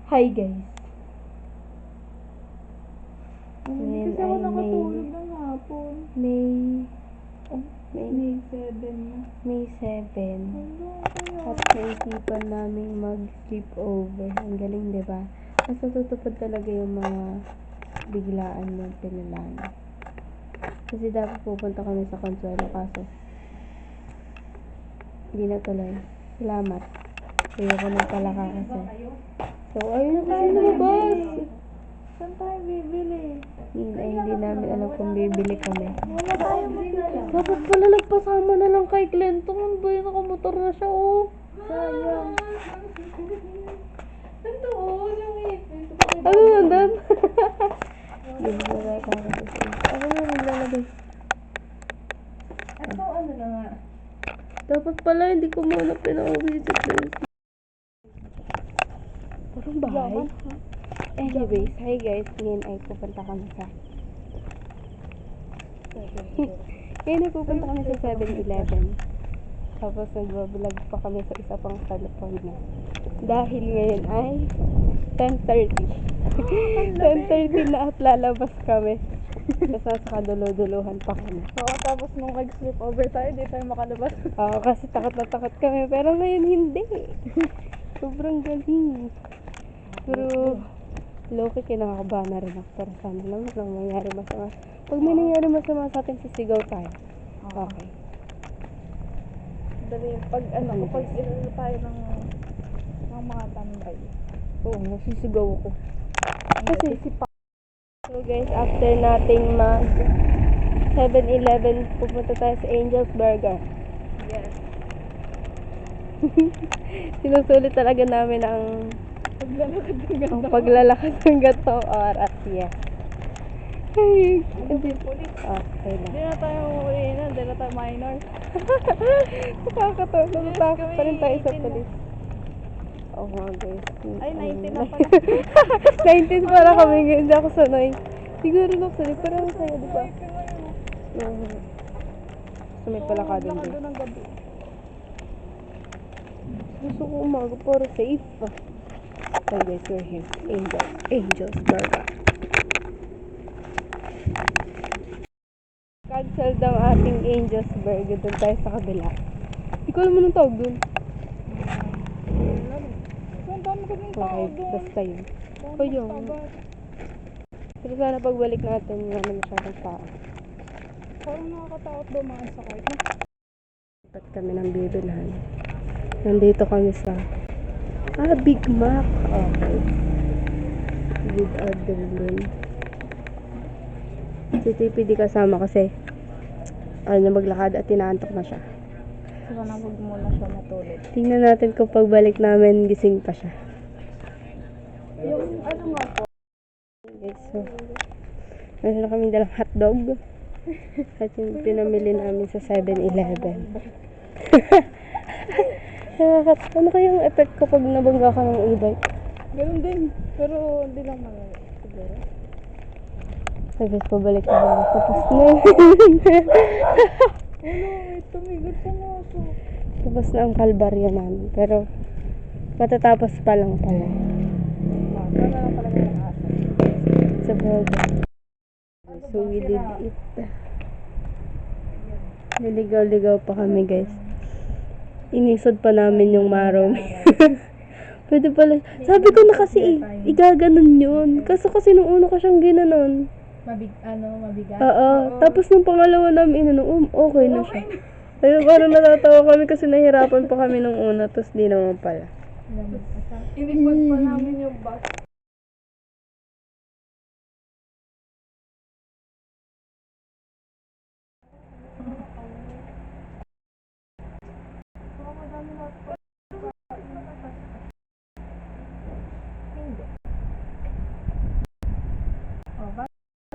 Hi guys. Hindi Ngayon kasi ako ay nakatulog ng hapon. May May 7 na. May 7. At naisipan namin mag-sleep over. Ang galing, di ba? Mas natutupad talaga yung mga biglaan ng pinalano. Kasi dapat pupunta kami sa Consuelo kaso hindi na tuloy. Salamat. Ayoko na pala kasi. So, ayun na kasi lumabas. Saan tayo bibili? Yun ay hindi namin alam kung bibili kami. Wala tayo masaya. Dapat pala nagpasama na lang kay Clentong. Ano ba yun? Nakamotor na siya, oh. Sayang. Ito, oh. Ano nandun? Hindi na tayo. Ako na naglalagay. Ito ano na nga? Dapat pala hindi ko muna pinauwi si Clentong. Parang bahay. Anyways, hi guys. Ngayon ay pupunta kami sa ngayon ay pupunta kami sa 7-Eleven. Tapos nag-vlog pa kami sa isa pang California. Dahil ngayon ay 10:30. 10:30 na at lalabas kami. Tapos nasa kaduluhan pa kami. Oo, tapos nung nag-sleep over tayo, di tayo makalabas. Oo, kasi takot na takot kami. Pero ngayon hindi. Sobrang galing. Pero low-key kinakabahan na rin ako. Pero sana lang walang mangyari masama. Pag may nangyari masama sa atin, sisigaw tayo. Okay. Dali, kapag ilalo tayo ng mga tambay. Oo, nasisigaw ako. Kasi so guys, after nating mag 7-Eleven, pupunta tayo sa Angel's Burger. Yes. Sinusulit talaga namin ang paglalakad ng gatong oras. Yes. Ay, hindi. Okay na. Hindi na tayo uuwiin, hindi na tayo minor. Nakakatawa. Natatakot pa rin tayo sa 18 na. polis. Oo nga guys. Ay, 19 na pala. 19 para kami ngayon. Hindi ako sanay. Siguro ako sanay. Pero ang saya, di ba? So may palakadon Lakad din. doon ng gabi. Gusto ko umaga para safe. So guys, we're here. Angel's Burger. Cancel daw ating Angel's Burger. Doon tayo sa kabila. Hindi ko alam mo nang tawag doon. Ang dami ko ng tao Okay, doon. basta yun. O yun. Pero sana pagbalik natin, wala na masyadong tao. Parang nakakatakot dumaan sa cart. Dapat kami ng bibilhan. Nandito kami sa Big Mac. Okay. With adrenaline. Si TPD kasama kasi ayaw niya maglakad at tinaantok na siya. Sana wag muna siya matulog. Tingnan natin kung pagbalik namin gising pa siya. Yung ano nga po? Okay, so meron na kaming dalang hotdog. At yung pinamili namin sa 7-Eleven. Ano kayang effect kapag nabangga ka ng e-bike? Ganun din. Pero hindi lang malala. Siguro. Sabi, pabalik na ako. Tapos na. Wait, tumigil pa nga ako. Tapos na ang kalbaryo namin. Pero, matatapos pa lang pala. Wala lang talaga ng asa. Sa burger. So, we did it. Niligaw-ligaw pa kami, guys. Inisod pa namin yung marong. Pwede pala. Sabi ko na kasi, igaganon yun. Kaso kasi nung una ko siyang ginanon. Mabigat? Oo. Tapos nung pangalawa namin inanon, okay na siya. Ayun, parang natatawa kami kasi nahirapan pa kami nung una. Tapos di naman pala. Inipot pa namin yung bus.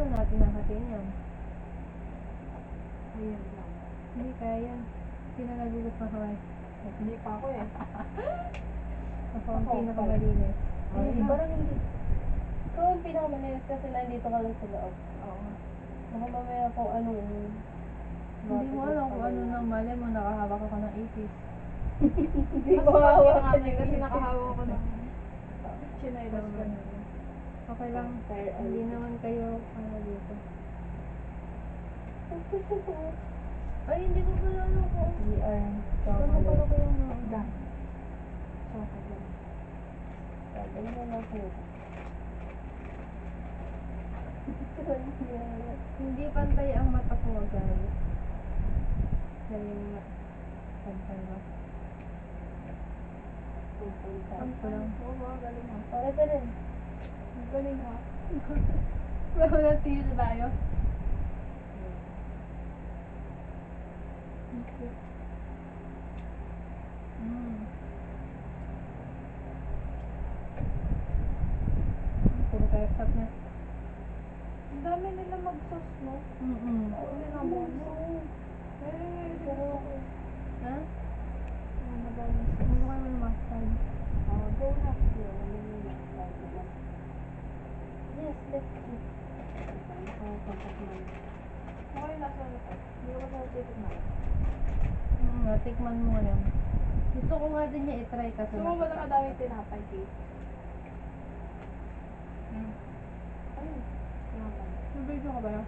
Paano natin nakatin yan? Ayan lang. Hindi kaya. Sino nagugas na kamay? Hindi pa ako eh. Ako ang pinakamalinis. Ay, Parang hindi. Ikaw ang pinakamalinis kasi nandito ka lang sa loob. Oo. Baka mamaya kung anong... Hindi mo alam kung ano nang mali mo, nakahawak ako ng 80s. Hindi Mas ko hawak nga kasi nakahawak ako ng... chinelas ka na. Okay lang. Hindi naman kayo dito. Ay, hindi ko pala alam kung ano pala kayo na. Hindi pantay ang mata ko, guys. Galing nga. Pantay ba? Pantay lang. Oo, galing ha. Para ka rin. Galing ha. Wala tingin na tayo. Okay. Puro tayo stop na. Ang dami nila mag-sauce, no? Hindi na mo. Pero, Ha? madami sauce. Ano kayo ng mustard? Go na. Yes, let's eat. Okay, nasa ano pa? Hindi ko pa sa titignan. Tikman mo ngayon. Gusto ko nga din niya i-try kasi. Gusto mo ba na madaming tinapay, Kate? Ayun. Tinapay. May video ka ba?